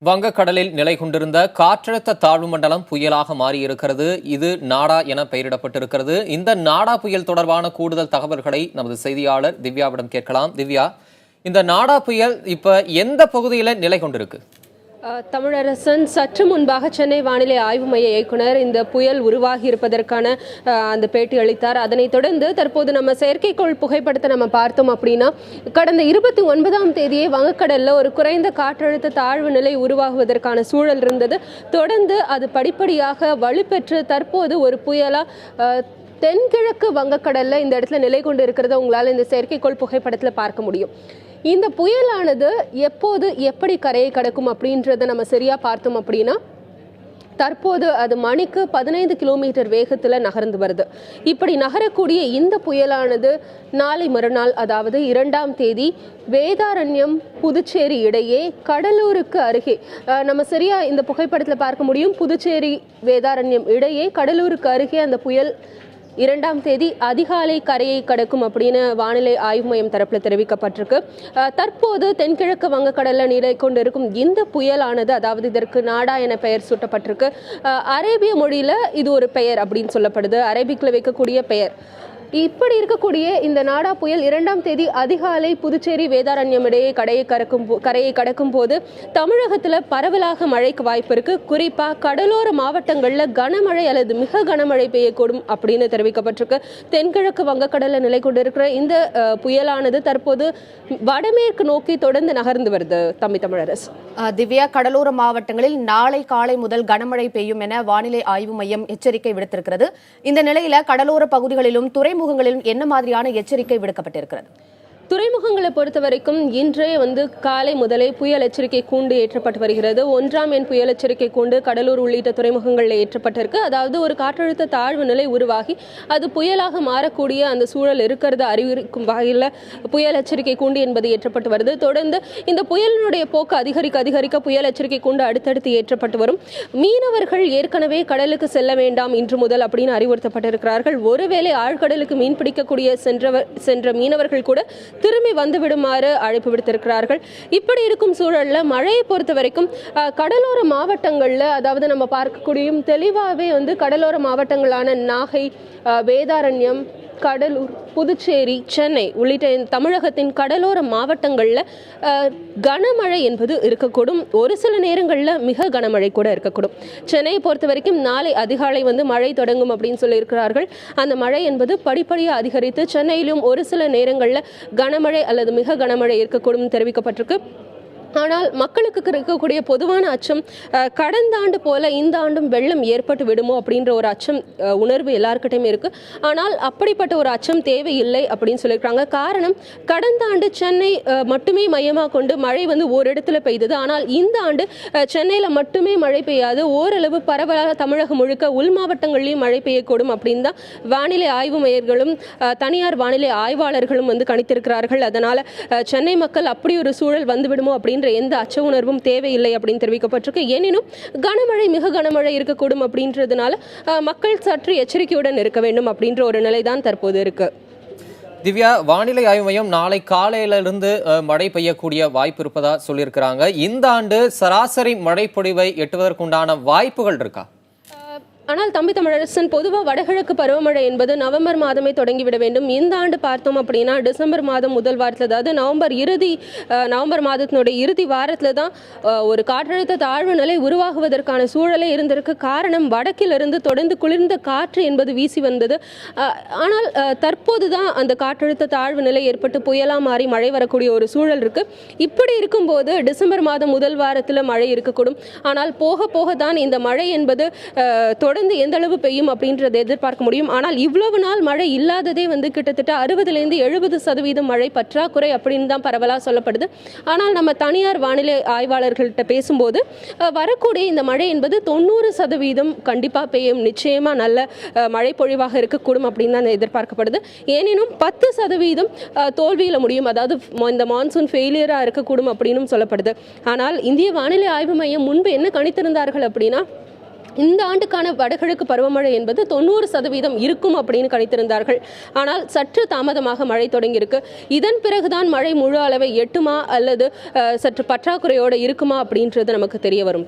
வங்கக்கடலில் நிலை கொண்டிருந்த காற்றழுத்த தாழ்வு மண்டலம் புயலாக மாறியிருக்கிறது. இது நாடா என பெயரிடப்பட்டிருக்கிறது. இந்த நாடா புயல் தொடர்பான கூடுதல் தகவல்களை நமது செய்தியாளர் திவ்யாவிடம் கேட்கலாம். திவ்யா, இந்த நாடா புயல் இப்ப எந்த பகுதியில் நிலை கொண்டிருக்கு? தமிழரசன், சற்று முன்பாக சென்னை வானிலை ஆய்வு மைய இயக்குனர் இந்த புயல் உருவாகி இருப்பதற்கான அந்த பேட்டி அளித்தார். அதனைத் தொடர்ந்து தற்போது நம்ம செயற்கைக்கோள் புகைப்படத்தை நம்ம பார்த்தோம் அப்படின்னா, கடந்த 29ஆம் தேதியே வங்கக்கடலில் ஒரு குறைந்த காற்றழுத்த தாழ்வு நிலை உருவாகுவதற்கான சூழல் இருந்தது. தொடர்ந்து அது படிப்படியாக வலுப்பெற்று தற்போது ஒரு புயலாக தென்கிழக்கு வங்கக்கடலில் இந்த இடத்துல நிலை கொண்டு இருக்கிறத உங்களால் இந்த செயற்கைக்கோள் புகைப்படத்தில் பார்க்க முடியும். இந்த புயலானது எப்போது எப்படி கரையை கடக்கும் அப்படின்றத நம்ம சரியாக பார்த்தோம் அப்படின்னா, தற்போது அது மணிக்கு 15 கிலோமீட்டர் வேகத்தில் நகர்ந்து வருது. இப்படி நகரக்கூடிய இந்த புயலானது நாளை மறுநாள், அதாவது 2ஆம் தேதி வேதாரண்யம் புதுச்சேரி இடையே கடலூருக்கு அருகே, நம்ம சரியா இந்த புகைப்படத்தில் பார்க்க முடியும், புதுச்சேரி வேதாரண்யம் இடையே கடலூருக்கு அருகே அந்த புயல் 2ஆம் தேதி அதிகாலை கரையை கடக்கும் அப்படின்னு வானிலை ஆய்வு மையம் தரப்பில் தெரிவிக்கப்பட்டிருக்கு. தற்போது தென்கிழக்கு வங்கக்கடலில் நிலை கொண்டிருக்கும் இந்த புயலானது, அதாவது இதற்கு நாடா என பெயர் சூட்டப்பட்டிருக்கு. அரேபிய மொழியில் இது ஒரு பெயர் அப்படின்னு சொல்லப்படுது, அரேபிக்கில் வைக்கக்கூடிய பெயர். இப்படி இருக்கக்கூடிய இந்த நாடா புயல் 2ஆம் தேதி அதிகாலை புதுச்சேரி வேதாரண்யம் இடையே கரையை கடக்கும் போது தமிழகத்தில் பரவலாக மழைக்கு வாய்ப்பு இருக்கு. குறிப்பாக கடலோர மாவட்டங்களில் கனமழை அல்லது மிக கனமழை பெய்யக்கூடும் அப்படின்னு தெரிவிக்கப்பட்டிருக்கு. தென்கிழக்கு வங்கக்கடலில் நிலை கொண்டிருக்கிற இந்த புயலானது தற்போது வடமேற்கு நோக்கி தொடர்ந்து நகர்ந்து வருது. தமிழரசு, திவ்யா, கடலோர மாவட்டங்களில் நாளை காலை முதல் கனமழை பெய்யும் என வானிலை ஆய்வு மையம் எச்சரிக்கை விடுத்திருக்கிறது. இந்த நிலையில கடலோர பகுதிகளிலும் துறைமுகங்களிலும் என்ன மாதிரியான எச்சரிக்கை விடுக்கப்பட்டிருக்கிறது? துறைமுகங்களை பொறுத்த வரைக்கும் இன்றே காலை முதலே புயல் எச்சரிக்கை கூண்டு ஏற்றப்பட்டு வருகிறது. 1ஆம் எண் புயல் எச்சரிக்கை கூண்டு கடலூர் உள்ளிட்ட துறைமுகங்களில் ஏற்றப்பட்டிருக்கு. அதாவது ஒரு காற்றழுத்த தாழ்வு நிலை உருவாகி அது புயலாக மாறக்கூடிய அந்த சூழல் இருக்கிறது அறிவிக்கும் வகையில் புயல் எச்சரிக்கை கூண்டு என்பது ஏற்றப்பட்டு வருது. தொடர்ந்து இந்த புயலினுடைய போக்கு அதிகரிக்க புயல் எச்சரிக்கை கூண்டு அடுத்தடுத்து ஏற்றப்பட்டு வரும். மீனவர்கள் ஏற்கனவே கடலுக்கு செல்ல வேண்டாம் இன்று முதல் அப்படின்னு அறிவுறுத்தப்பட்டிருக்கிறார்கள். ஒருவேளை ஆழ்கடலுக்கு மீன் பிடிக்கக்கூடிய சென்ற மீனவர்கள் கூட திரும்பி வந்து விடுமாறு அழைப்பு விடுத்திருக்கிறார்கள். இப்படி இருக்கும் சூழல்ல மழையை பொறுத்த வரைக்கும் கடலோர மாவட்டங்கள்ல, அதாவது நம்ம பார்க்கக்கூடிய தெளிவாகவே கடலோர மாவட்டங்களான நாகை, வேதாரண்யம், கடலூர், புதுச்சேரி, சென்னை உள்ளிட்ட தமிழகத்தின் கடலோர மாவட்டங்களில் கனமழை என்பது இருக்கக்கூடும். ஒரு சில நேரங்களில் மிக கனமழை கூட இருக்கக்கூடும். சென்னையை பொறுத்த வரைக்கும் நாளை அதிகாலை மழை தொடங்கும் அப்படின்னு சொல்லியிருக்கிறார்கள். அந்த மழை என்பது படிப்படியாக அதிகரித்து சென்னையிலும் ஒரு சில நேரங்களில் கனமழை அல்லது மிக கனமழை இருக்கக்கூடும் தெரிவிக்கப்பட்டிருக்கு. ஆனால் மக்களுக்கு இருக்கக்கூடிய பொதுவான அச்சம், கடந்த ஆண்டு போல இந்த ஆண்டும் வெள்ளம் ஏற்பட்டு விடுமோ அப்படின்ற ஒரு அச்சம் உணர்வு எல்லாருக்கிட்டையுமே இருக்கு. ஆனால் அப்படிப்பட்ட ஒரு அச்சம் தேவையில்லை அப்படின்னு சொல்லியிருக்காங்க. காரணம், கடந்த ஆண்டு சென்னை மட்டுமே மையமாக கொண்டு மழை ஓரிடத்துல பெய்தது. ஆனால் இந்த ஆண்டு சென்னையில் மட்டுமே மழை பெய்யாது, ஓரளவு பரவலாக தமிழகம் முழுக்க உள் மாவட்டங்கள்லையும் மழை பெய்யக்கூடும் அப்படின்னு தான் வானிலை ஆய்வு மையர்களும் தனியார் வானிலை ஆய்வாளர்களும் கணித்திருக்கிறார்கள். அதனால சென்னை மக்கள் அப்படி ஒரு சூழல் வந்துவிடுமோ அப்படின்ற எந்த அச்ச உணர்வும் தேவையில்லை அப்படின்னு தெரிவிக்கப்பட்டிருக்கு. எனினும் கனமழை மிக கனமழை இருக்கக்கூடும் அப்படின்றதுனால மக்கள் சற்று எச்சரிக்கையுடன் இருக்க வேண்டும் அப்படின்ற ஒரு நிலைதான் தற்போது இருக்கு. திவ்யா, வானிலை ஆய்வு மையம் நாளை காலையிலிருந்து மழை பெய்யக்கூடிய வாய்ப்பு இருப்பதா சொல்லியிருக்கிறாங்க. இந்த ஆண்டு சராசரி மழை பொழிவை எட்டுவதற்குண்டான வாய்ப்புகள் இருக்கா? ஆனால் தமிழரசன், பொதுவாக வடகிழக்கு பருவமழை என்பது நவம்பர் மாதமே தொடங்கிவிட வேண்டும். இந்த ஆண்டு பார்த்தோம் அப்படின்னா டிசம்பர் மாதம் முதல் வாரத்தில், அதாவது நவம்பர் மாதத்தினுடைய இறுதி வாரத்தில் தான் ஒரு காற்றழுத்த தாழ்வு நிலை உருவாகுவதற்கான சூழலே இருந்திருக்கு. காரணம், வடக்கிலிருந்து தொடர்ந்து குளிர்ந்த காற்று என்பது வீசி வந்தது. ஆனால் தற்போது தான் அந்த காற்றழுத்த தாழ்வு நிலை ஏற்பட்டு புயலாக மாறி மழை வரக்கூடிய ஒரு சூழல் இருக்கு. இப்படி இருக்கும்போது டிசம்பர் மாதம் முதல் வாரத்தில் மழை இருக்கக்கூடும். ஆனால் போக போக தான் இந்த மழை என்பது தொடர்ந்து எந்த அளவு பெய்யும் அப்படின்றத எதிர்பார்க்க முடியும். ஆனால் இவ்வளவு நாள் மழை இல்லாததே கிட்டத்தட்ட 60-70% மழை பற்றாக்குறை அப்படின்னு தான் பரவலாக சொல்லப்படுது. ஆனால் நம்ம தனியார் வானிலை ஆய்வாளர்கள்ட்ட பேசும்போது வரக்கூடிய இந்த மழை என்பது 90% கண்டிப்பாக பெய்யும், நிச்சயமா நல்ல மழை பொழிவாக இருக்கக்கூடும் அப்படின்னு தான் எதிர்பார்க்கப்படுது. ஏனெனும் 10% தோல்வியில் முடியும், அதாவது இந்த மான்சூன் ஃபெயிலியராக இருக்கக்கூடும் அப்படின்னு சொல்லப்படுது. ஆனால் இந்திய வானிலை ஆய்வு மையம் முன்பு என்ன கணித்திருந்தார்கள் அப்படின்னா, இந்த ஆண்டுக்கான வடகிழக்கு பருவமழை என்பது 90% இருக்கும் அப்படின்னு கணித்திருந்தார்கள். ஆனால் சற்று தாமதமாக மழை தொடங்கியிருக்கு. இதன் பிறகுதான் மழை முழு அளவை எட்டுமா அல்லது சற்று பற்றாக்குறையோடு இருக்குமா அப்படின்றது நமக்கு தெரிய வரும்.